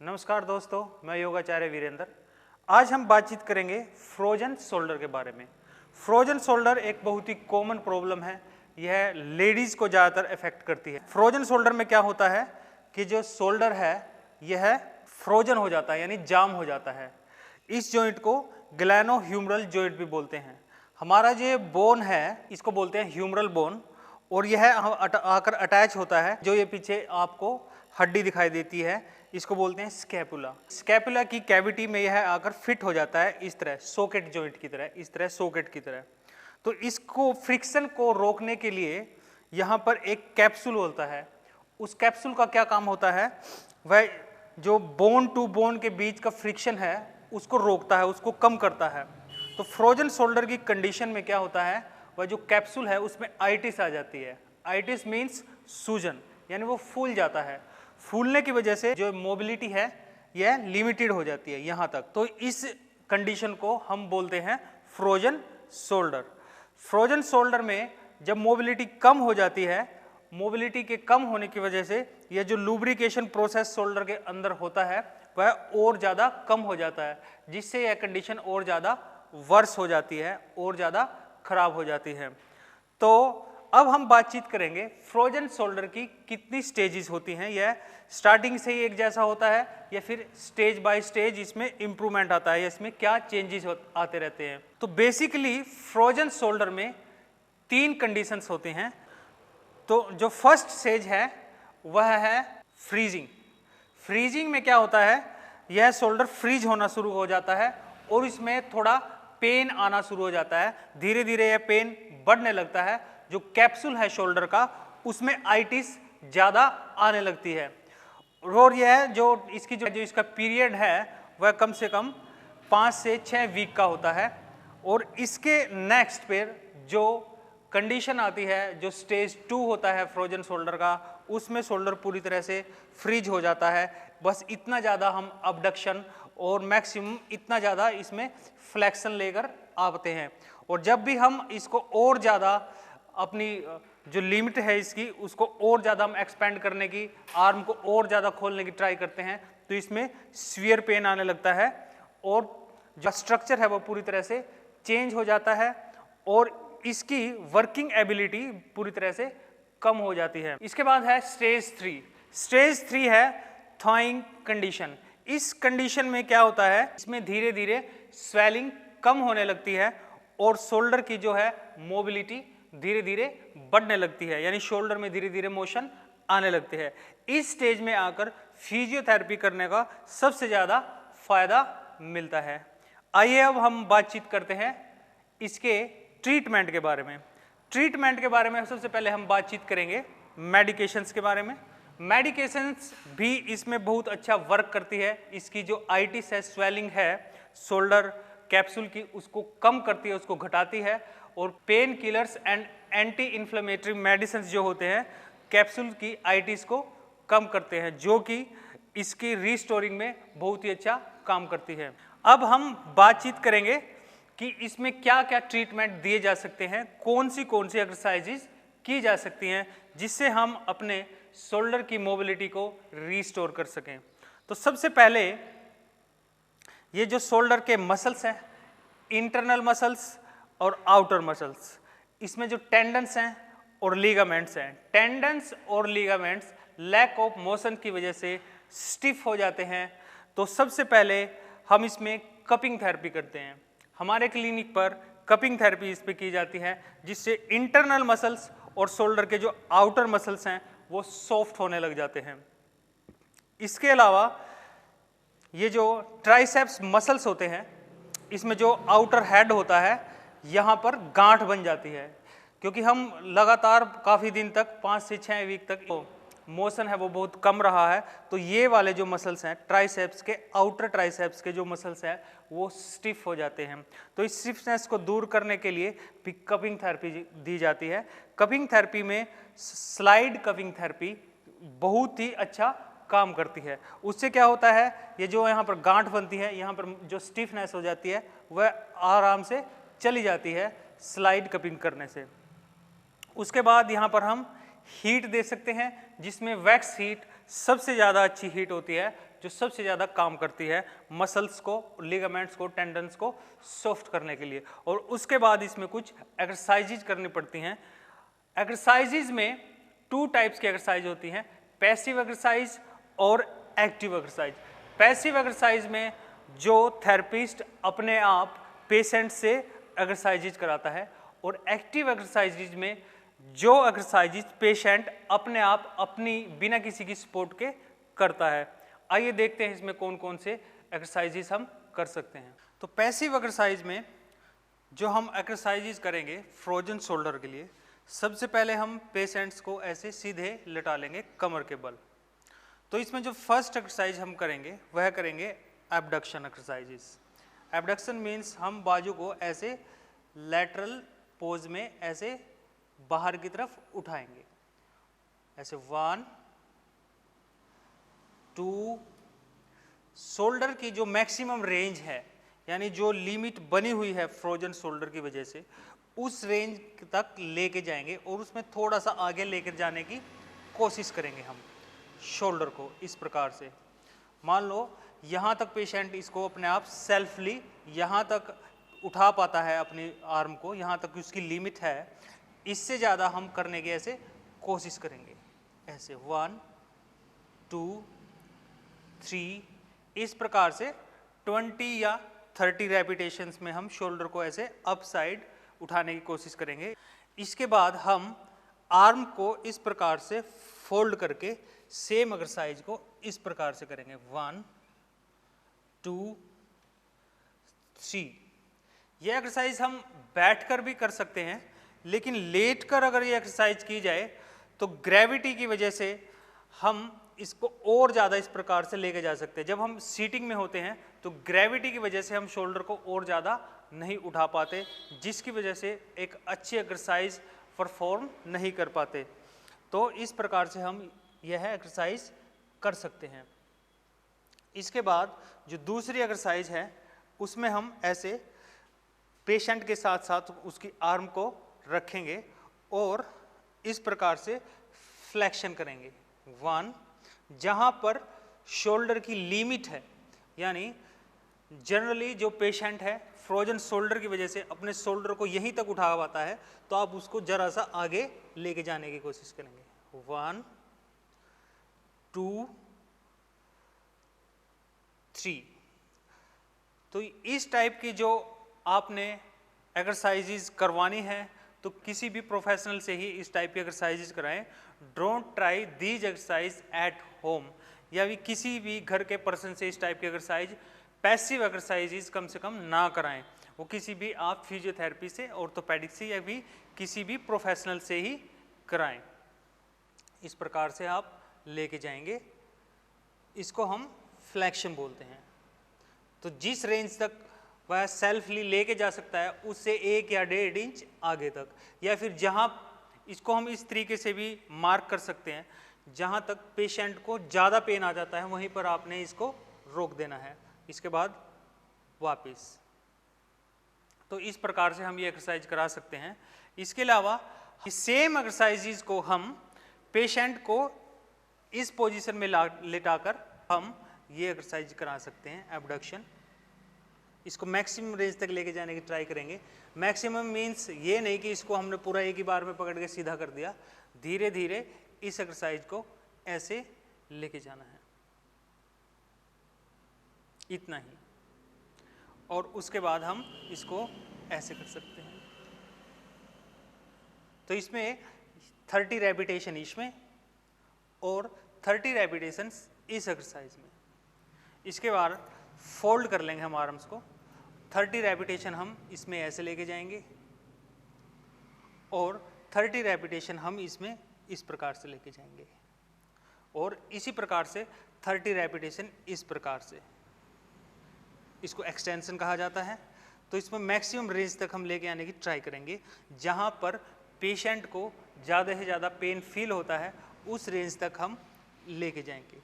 नमस्कार दोस्तों, मैं योगाचार्य वीरेंद्र। आज हम बातचीत करेंगे फ्रोजन शोल्डर के बारे में। फ्रोजन शोल्डर एक बहुत ही कॉमन प्रॉब्लम है। यह लेडीज को ज़्यादातर इफेक्ट करती है। फ्रोजन शोल्डर में क्या होता है कि जो शोल्डर है यह फ्रोजन हो जाता है, यानी जाम हो जाता है। इस जॉइंट को ग्लैनोह्यूमरल जॉइंट भी बोलते हैं। हमारा जो बोन है इसको बोलते हैं ह्यूमरल बोन, और यह आकर अटैच होता है। जो ये पीछे आपको हड्डी दिखाई देती है इसको बोलते हैं स्कैपुला। स्कैपुला की कैविटी में यह आकर फिट हो जाता है, इस तरह सॉकेट जॉइंट की तरह, इस तरह सॉकेट की तरह। तो इसको फ्रिक्शन को रोकने के लिए यहाँ पर एक कैप्सूल होता है। उस कैप्सूल का क्या काम होता है, वह जो बोन टू बोन के बीच का फ्रिक्शन है उसको रोकता है, उसको कम करता है। तो फ्रोजन शोल्डर की कंडीशन में क्या होता है, वह जो कैप्सूल है उसमें आइटिस आ जाती है। आइटिस मीन्स सूजन, यानी वो फूल जाता है। फूलने की वजह से जो मोबिलिटी है यह लिमिटेड हो जाती है यहाँ तक। तो इस कंडीशन को हम बोलते हैं फ्रोजन शोल्डर। फ्रोजन शोल्डर में जब मोबिलिटी कम हो जाती है, मोबिलिटी के कम होने की वजह से यह जो लुब्रिकेशन प्रोसेस शोल्डर के अंदर होता है वह और ज़्यादा कम हो जाता है, जिससे यह कंडीशन और ज़्यादा वर्स हो जाती है और ज़्यादा खराब हो जाती है। तो अब हम बातचीत करेंगे फ्रोजन शोल्डर की कितनी स्टेजेस होती हैं। यह स्टार्टिंग से ही एक जैसा होता है या फिर स्टेज बाय स्टेज इसमें इंप्रूवमेंट आता है, या इसमें क्या चेंजेस आते रहते हैं। तो बेसिकली फ्रोजन शोल्डर में 3 कंडीशंस होती हैं। तो जो फर्स्ट स्टेज है वह है फ्रीजिंग। फ्रीजिंग में क्या होता है, यह शोल्डर फ्रीज होना शुरू हो जाता है और इसमें थोड़ा पेन आना शुरू हो जाता है। धीरे धीरे यह पेन बढ़ने लगता है। जो कैप्सूल है शोल्डर का उसमें आइटिस ज़्यादा आने लगती है, और यह जो इसका पीरियड है वह कम से कम 5 से 6 वीक का होता है। और इसके नेक्स्ट पर जो कंडीशन आती है, जो स्टेज 2 होता है फ्रोजन शोल्डर का, उसमें शोल्डर पूरी तरह से फ्रीज हो जाता है। बस इतना ज़्यादा हम अबडक्शन और मैक्सिमम इतना ज़्यादा इसमें फ्लेक्शन लेकर आते हैं। और जब भी हम इसको और ज़्यादा अपनी जो लिमिट है इसकी उसको और ज़्यादा हम एक्सपेंड करने की, आर्म को और ज़्यादा खोलने की ट्राई करते हैं, तो इसमें सीवियर पेन आने लगता है और जो स्ट्रक्चर है वो पूरी तरह से चेंज हो जाता है और इसकी वर्किंग एबिलिटी पूरी तरह से कम हो जाती है। इसके बाद है स्टेज 3। स्टेज 3 है थॉइंग कंडीशन। इस कंडीशन में क्या होता है, इसमें धीरे धीरे स्वेलिंग कम होने लगती है और शोल्डर की जो है मोबिलिटी धीरे धीरे बढ़ने लगती है, यानी शोल्डर में धीरे धीरे मोशन आने लगते हैं। इस स्टेज में आकर फिजियोथेरेपी करने का सबसे ज़्यादा फायदा मिलता है। आइए अब हम बातचीत करते हैं इसके ट्रीटमेंट के बारे में। ट्रीटमेंट के बारे में सबसे पहले हम बातचीत करेंगे मेडिकेशंस के बारे में। मेडिकेशंस भी इसमें बहुत अच्छा वर्क करती है। इसकी जो आइटिस है, स्वेलिंग है शोल्डर कैप्सूल की, उसको कम करती है, उसको घटाती है। और pain killers and anti inflammatory medicine जो होते हैं कैप्सूल की आइटिस को कम करते हैं, जो कि इसकी रीस्टोरिंग में बहुत ही अच्छा काम करती है। अब हम बातचीत करेंगे कि इसमें क्या क्या ट्रीटमेंट दिए जा सकते हैं, कौन सी एक्सरसाइजेज की जा सकती हैं जिससे हम अपने शोल्डर की मोबिलिटी को रीस्टोर कर सकें। तो सबसे पहले ये जो शोल्डर के मसल्स हैं, इंटरनल मसल्स और आउटर मसल्स, इसमें जो टेंडन्स हैं और लीगामेंट्स हैं, टेंडन्स और लीगामेंट्स लैक ऑफ मोशन की वजह से स्टिफ हो जाते हैं। तो सबसे पहले हम इसमें कपिंग थेरेपी करते हैं। हमारे क्लिनिक पर कपिंग थेरेपी इस पर की जाती है, जिससे इंटरनल मसल्स और शोल्डर के जो आउटर मसल्स हैं वो सॉफ्ट होने लग जाते हैं। इसके अलावा ये जो ट्राइसेप्स मसल्स होते हैं, इसमें जो आउटर हेड होता है यहाँ पर गांठ बन जाती है, क्योंकि हम लगातार काफ़ी दिन तक 5 से 6 वीक तक मोशन है वो बहुत कम रहा है। तो ये वाले जो मसल्स हैं ट्राइसेप्स के, आउटर ट्राइसेप्स के जो मसल्स हैं वो स्टिफ हो जाते हैं। तो इस स्टिफनेस को दूर करने के लिए भी कपिंग थेरेपी दी जाती है। कपिंग थेरेपी में स्लाइड कपिंग थेरेपी बहुत ही अच्छा काम करती है। उससे क्या होता है, ये जो यहाँ पर गांठ बनती है, यहाँ पर जो स्टिफनेस हो जाती है वह आराम से चली जाती है स्लाइड कपिंग करने से। उसके बाद यहाँ पर हम हीट दे सकते हैं, जिसमें वैक्स हीट सबसे ज़्यादा अच्छी हीट होती है जो सबसे ज़्यादा काम करती है मसल्स को, लिगामेंट्स को, टेंडन्स को सॉफ्ट करने के लिए। और उसके बाद इसमें कुछ एक्सरसाइजेज करनी पड़ती हैं। एक्सरसाइजेज में 2 टाइप्स की एक्सरसाइज होती हैं, पैसिव एक्सरसाइज और एक्टिव एक्सरसाइज। पैसिव एक्सरसाइज में जो थेरेपिस्ट अपने आप पेशेंट से एक्सरसाइजेज कराता है, और एक्टिव एक्सरसाइजेज में जो एक्सरसाइजेज पेशेंट अपने आप अपनी बिना किसी की सपोर्ट के करता है। आइए देखते हैं इसमें कौन कौन से एक्सरसाइजेज हम कर सकते हैं। तो पैसिव एक्सरसाइज में जो हम एक्सरसाइजेज करेंगे फ्रोजन शोल्डर के लिए, सबसे पहले हम पेशेंट्स को ऐसे सीधे लिटा लेंगे कमर के बल। तो इसमें जो फर्स्ट एक्सरसाइज हम करेंगे वह करेंगे एबडक्शन एक्सरसाइजेस। एबडक्शन मीन्स हम बाजू को ऐसे लैटरल पोज में ऐसे बाहर की तरफ उठाएंगे, ऐसे 1 2। शोल्डर की जो मैक्सिमम रेंज है, यानी जो लिमिट बनी हुई है फ्रोजन शोल्डर की वजह से, उस रेंज तक लेके जाएंगे और उसमें थोड़ा सा आगे लेकर जाने की कोशिश करेंगे हम शोल्डर को। इस प्रकार से मान लो यहाँ तक पेशेंट इसको अपने आप सेल्फली यहाँ तक उठा पाता है अपनी आर्म को, यहाँ तक उसकी लिमिट है। इससे ज़्यादा हम करने की ऐसे कोशिश करेंगे, ऐसे 1 2 3। इस प्रकार से 20 या 30 रेपिटेशंस में हम शोल्डर को ऐसे अप साइड उठाने की कोशिश करेंगे। इसके बाद हम आर्म को इस प्रकार से फोल्ड करके सेम एक्सरसाइज को इस प्रकार से करेंगे, 1 2 3। यह एक्सरसाइज हम बैठकर भी कर सकते हैं, लेकिन लेटकर अगर ये एक्सरसाइज की जाए तो ग्रेविटी की वजह से हम इसको और ज़्यादा इस प्रकार से लेके जा सकते हैं। जब हम सीटिंग में होते हैं तो ग्रेविटी की वजह से हम शोल्डर को और ज़्यादा नहीं उठा पाते, जिसकी वजह से एक अच्छी एक्सरसाइज परफॉर्म नहीं कर पाते। तो इस प्रकार से हम यह एक्सरसाइज कर सकते हैं। इसके बाद जो दूसरी एक्सरसाइज है उसमें हम ऐसे पेशेंट के साथ साथ उसकी आर्म को रखेंगे और इस प्रकार से फ्लेक्शन करेंगे, 1। जहाँ पर शोल्डर की लिमिट है, यानी जनरली जो पेशेंट है फ्रोजन शोल्डर की वजह से अपने शोल्डर को यहीं तक उठा पाता है, तो आप उसको जरा सा आगे लेके जाने की कोशिश करेंगे, 1 2 3। तो इस टाइप की जो आपने एक्सरसाइजेज करवानी है तो किसी भी प्रोफेशनल से ही इस टाइप की एक्सरसाइजेज कराएं। Don't try these exercise at home, या भी किसी भी घर के पर्सन से इस टाइप की एक्सरसाइज, पैसिव एक्सरसाइजेज कम से कम ना कराएं। वो किसी भी आप फिजियोथेरेपी से, ऑर्थोपेडिक से, या भी किसी भी प्रोफेशनल से ही कराएं। इस प्रकार से आप लेके जाएंगे। इसको हम फ्लेक्शन बोलते हैं। तो जिस रेंज तक वह सेल्फली लेके जा सकता है उससे 1 या 1.5 इंच आगे तक, या फिर जहां इसको हम इस तरीके से भी मार्क कर सकते हैं, जहां तक पेशेंट को ज़्यादा पेन आ जाता है वहीं पर आपने इसको रोक देना है। इसके बाद वापस। तो इस प्रकार से हम ये एक्सरसाइज करा सकते हैं। इसके अलावा सेम एक्सरसाइजेज को हम पेशेंट को इस पोजीशन में लेटाकर हम ये एक्सरसाइज करा सकते हैं, एबडक्शन। इसको मैक्सिमम रेंज तक लेके जाने की ट्राई करेंगे। मैक्सिमम मीन्स ये नहीं कि इसको हमने पूरा एक ही बार में पकड़ के सीधा कर दिया, धीरे धीरे इस एक्सरसाइज को ऐसे लेके जाना है, इतना ही। और उसके बाद हम इसको ऐसे कर सकते हैं। तो इसमें 30 रेपिटेशन इसमें और 30 रेपिटेशन इस एक्सरसाइज में। इसके बाद फोल्ड कर लेंगे हम आर्म्स को, 30 रेपिटेशन हम इसमें ऐसे लेके जाएंगे और 30 रेपिटेशन हम इसमें इस प्रकार से लेके जाएंगे, और इसी प्रकार से 30 रेपिटेशन इस प्रकार से। इसको एक्सटेंशन कहा जाता है। तो इसमें मैक्सिमम रेंज तक हम लेके आने की ट्राई करेंगे। जहाँ पर पेशेंट को ज़्यादा से ज़्यादा पेन फील होता है उस रेंज तक हम लेके जाएंगे।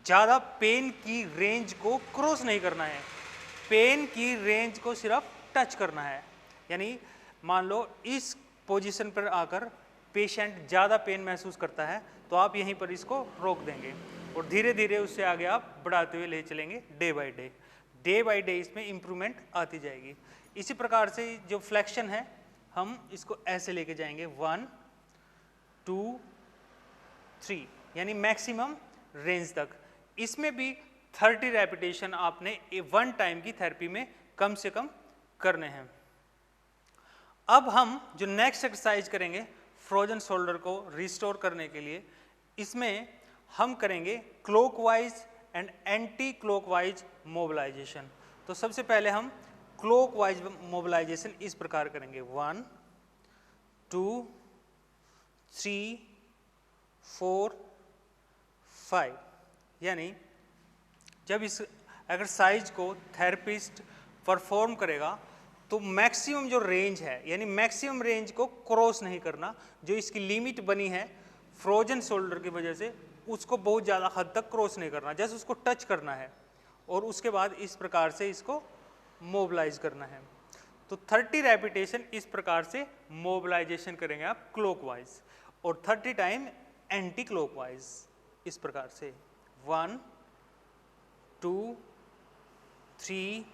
ज़्यादा पेन की रेंज को क्रॉस नहीं करना है, पेन की रेंज को सिर्फ टच करना है। यानी मान लो इस पोजीशन पर आकर पेशेंट ज़्यादा पेन महसूस करता है तो आप यहीं पर इसको रोक देंगे, और धीरे धीरे उससे आगे आप बढ़ाते हुए ले चलेंगे डे बाय डे इसमें इम्प्रूवमेंट आती जाएगी। इसी प्रकार से जो फ्लेक्शन है हम इसको ऐसे लेके जाएंगे 1 2 3 यानी मैक्सिमम रेंज तक। इसमें भी 30 रेपिटेशन आपने 1 टाइम की थेरेपी में कम से कम करने हैं। अब हम जो नेक्स्ट एक्सरसाइज करेंगे फ्रोजन शोल्डर को रिस्टोर करने के लिए, इसमें हम करेंगे clockwise and anti clockwise mobilisation. तो सबसे पहले हम क्लॉकवाइज मोबिलाइजेशन इस प्रकार करेंगे 1 2 3 4 5 यानी जब इस एक्सरसाइज को थेरेपिस्ट परफॉर्म करेगा तो मैक्सिमम जो रेंज है यानी मैक्सिमम रेंज को क्रॉस नहीं करना, जो इसकी लिमिट बनी है फ्रोजन शोल्डर की वजह से उसको बहुत ज़्यादा हद तक क्रॉस नहीं करना, जैसे उसको टच करना है और उसके बाद इस प्रकार से इसको मोबिलाइज करना है। तो 30 रेपिटेशन इस प्रकार से मोबिलाइजेशन करेंगे आप क्लॉकवाइज और 30 टाइम एंटी क्लॉकवाइज इस प्रकार से 1 2 3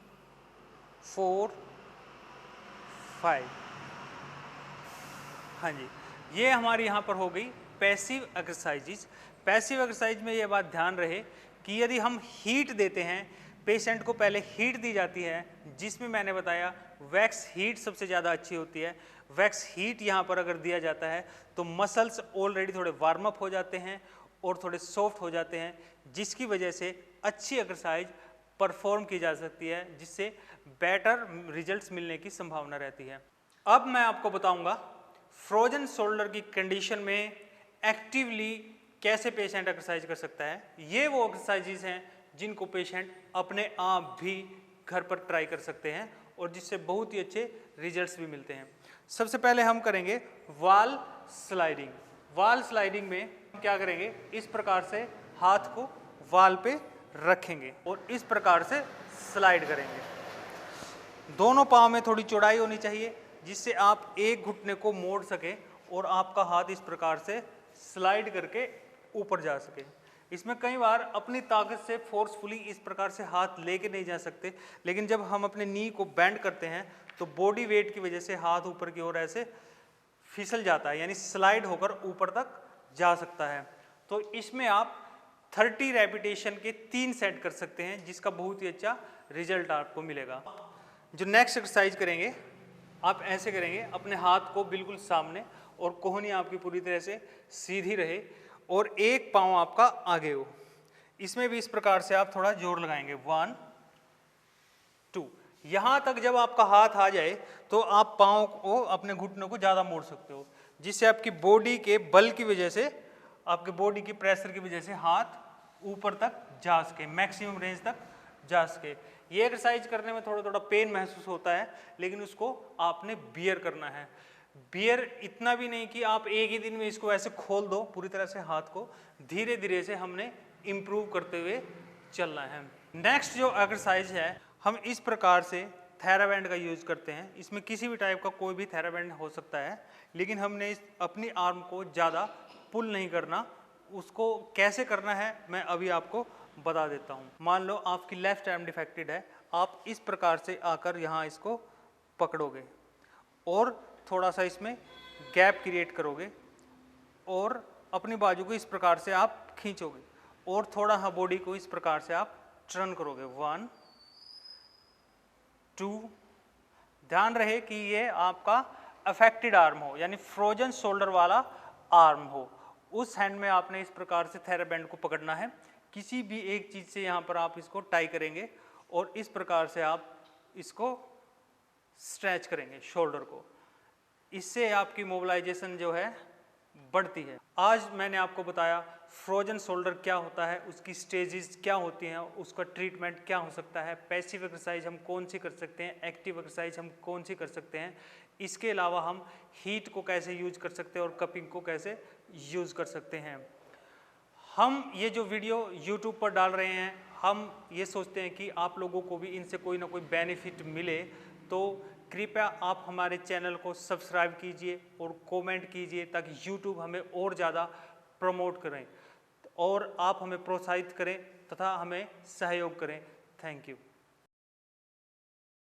4 5। हाँ जी, ये हमारी यहाँ पर हो गई पैसिव एक्सरसाइजेज। पैसिव एक्सरसाइज में ये बात ध्यान रहे कि यदि हम हीट देते हैं, पेशेंट को पहले हीट दी जाती है, जिसमें मैंने बताया वैक्स हीट सबसे ज़्यादा अच्छी होती है। वैक्स हीट यहाँ पर अगर दिया जाता है तो मसल्स ऑलरेडी थोड़े वार्म अप हो जाते हैं और थोड़े सॉफ्ट हो जाते हैं, जिसकी वजह से अच्छी एक्सरसाइज परफॉर्म की जा सकती है, जिससे बेटर रिजल्ट्स मिलने की संभावना रहती है। अब मैं आपको बताऊंगा फ्रोजन शोल्डर की कंडीशन में एक्टिवली कैसे पेशेंट एक्सरसाइज कर सकता है। ये वो एक्सरसाइजेज हैं जिनको पेशेंट अपने आप भी घर पर ट्राई कर सकते हैं और जिससे बहुत ही अच्छे रिजल्ट्स भी मिलते हैं। सबसे पहले हम करेंगे वॉल स्लाइडिंग। वॉल स्लाइडिंग में हम क्या करेंगे, इस प्रकार से हाथ को वॉल पे रखेंगे और इस प्रकार से स्लाइड करेंगे। दोनों पाँव में थोड़ी चौड़ाई होनी चाहिए जिससे आप एक घुटने को मोड़ सके और आपका हाथ इस प्रकार से स्लाइड करके ऊपर जा सके। इसमें कई बार अपनी ताकत से फोर्सफुली इस प्रकार से हाथ लेके नहीं जा सकते, लेकिन जब हम अपने नी को बेंड करते हैं तो बॉडी वेट की वजह से हाथ ऊपर की ओर ऐसे फिसल जाता है, यानी स्लाइड होकर ऊपर तक जा सकता है। तो इसमें आप 30 रेपिटेशन के 3 सेट कर सकते हैं, जिसका बहुत ही अच्छा रिजल्ट आपको मिलेगा। जो नेक्स्ट एक्सरसाइज करेंगे आप ऐसे करेंगे, अपने हाथ को बिल्कुल सामने और कोहनी आपकी पूरी तरह से सीधी रहे और एक पाँव आपका आगे हो। इसमें भी इस प्रकार से आप थोड़ा जोर लगाएंगे 1 2। यहाँ तक जब आपका हाथ आ जाए तो आप पाँव को, अपने घुटनों को ज़्यादा मोड़ सकते हो, जिससे आपकी बॉडी के बल की वजह से, आपके बॉडी की प्रेशर की वजह से हाथ ऊपर तक जा सके, मैक्सिमम रेंज तक जा सके। ये एक्सरसाइज करने में थोड़ा थोड़ा पेन महसूस होता है, लेकिन उसको आपने बियर करना है। बियर इतना भी नहीं कि आप एक ही दिन में इसको ऐसे खोल दो पूरी तरह से हाथ को, धीरे धीरे से हमने इम्प्रूव करते हुए चलना है। नेक्स्ट जो एक्सरसाइज है, हम इस प्रकार से थेराबैंड का यूज करते हैं। इसमें किसी भी टाइप का कोई भी थेराबैंड हो सकता है, लेकिन हमने अपनी आर्म को ज़्यादा पुल नहीं करना। उसको कैसे करना है मैं अभी आपको बता देता हूँ। मान लो आपकी लेफ्ट आर्म डिफेक्टेड है, आप इस प्रकार से आकर यहाँ इसको पकड़ोगे और थोड़ा सा इसमें गैप क्रिएट करोगे और अपनी बाजू को इस प्रकार से आप खींचोगे और थोड़ा सा बॉडी को इस प्रकार से आप टर्न करोगे 1 2। ध्यान रहे कि ये आपका अफेक्टेड आर्म हो, यानी फ्रोजन शोल्डर वाला आर्म हो। उस हैंड में आपने इस प्रकार से थेराबैंड को पकड़ना है, किसी भी एक चीज़ से यहाँ पर आप इसको टाई करेंगे और इस प्रकार से आप इसको स्ट्रेच करेंगे शोल्डर को। इससे आपकी मोबिलाइजेशन जो है बढ़ती है। आज मैंने आपको बताया फ्रोजन शोल्डर क्या होता है, उसकी स्टेजेस क्या होती हैं, उसका ट्रीटमेंट क्या हो सकता है, पैसिव एक्सरसाइज हम कौन सी कर सकते हैं, एक्टिव एक्सरसाइज हम कौन सी कर सकते हैं। इसके अलावा हम हीट को कैसे यूज कर सकते हैं और कपिंग को कैसे यूज कर सकते हैं। हम ये जो वीडियो YouTube पर डाल रहे हैं, हम ये सोचते हैं कि आप लोगों को भी इनसे कोई ना कोई बेनिफिट मिले, तो कृपया आप हमारे चैनल को सब्सक्राइब कीजिए और कमेंट कीजिए ताकि YouTube हमें और ज़्यादा प्रमोट करें। और आप हमें प्रोत्साहित करें तथा हमें सहयोग करें। Thank you.